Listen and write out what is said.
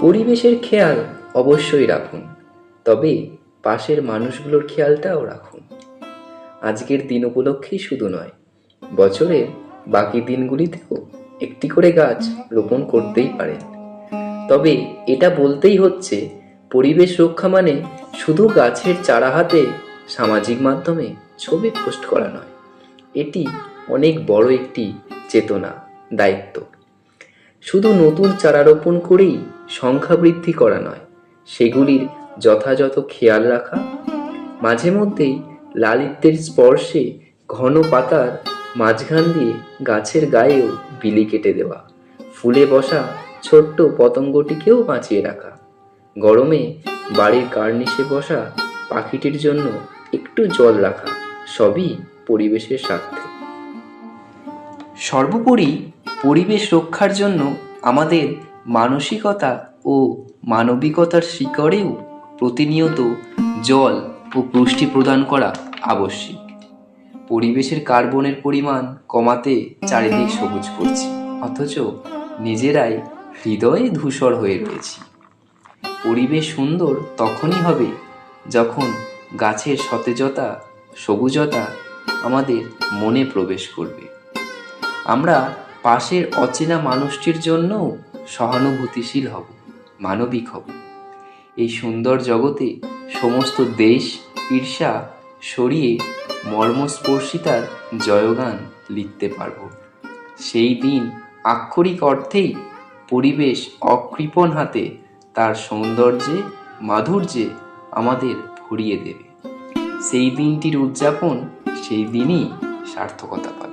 পরিবেশের খেয়াল অবশ্যই রাখুন, তবে পাশের মানুষগুলোর খেয়ালটাও রাখুন। আজকের দিন উপলক্ষেই শুধু নয়, বছরের বাকি দিনগুলিতেও একটি করে গাছ রোপণ করতেই পারেন। তবে এটা বলতেই হচ্ছে, পরিবেশ রক্ষা মানে শুধু গাছের চারা হাতে সামাজিক মাধ্যমে ছবি পোস্ট করা নয়, এটি অনেক বড় একটি চেতনা, দায়িত্ব। শুধু নতুন চারা রোপণ করেই সংখ্যা বৃদ্ধি করা নয়, সেগুলির যথাযথ খেয়াল রাখা, মাঝে মধ্যেই লালিত্যের স্পর্শে ঘন পাতার মাঝখান দিয়ে গাছের গায়েও বিলি কেটে দেওয়া, ফুলে বসা ছোট্ট পতঙ্গটিকেও বাঁচিয়ে রাখা, গরমে বাড়ির কার্নিশে বসা পাখিটির জন্য একটু জল রাখা, সবই পরিবেশের স্বার্থে। সর্বোপরি পরিবেশ রক্ষার জন্য আমাদের মানসিকতা ও মানবিকতার শিকড়েও প্রতিনিয়ত জল ও পুষ্টি প্রদান করা আবশ্যিক। পরিবেশের কার্বনের পরিমাণ কমাতে চারিদিক সবুজ করছি, অথচ নিজেরাই হৃদয়ে ধূসর হয়ে রয়েছি। পরিবেশ সুন্দর তখনই হবে যখন গাছের সতেজতা, সবুজতা আমাদের মনে প্রবেশ করবে। আমরা পাশের অচেনা মানুষটির জন্যও সহানুভূতিশীল হব, মানবিক হব। এই সুন্দর জগতে সমস্ত দেশ ঈর্ষা সরিয়ে মর্মস্পর্শিতার জয়গান লিখতে পারব। সেই দিন আক্ষরিক অর্থেই পরিবেশ অকৃপণ হাতে তার সৌন্দর্যে, মাধুর্যে আমাদের ভরিয়ে দেবে। সেই দিনটির উদযাপন সেই দিনই সার্থকতা পাবে।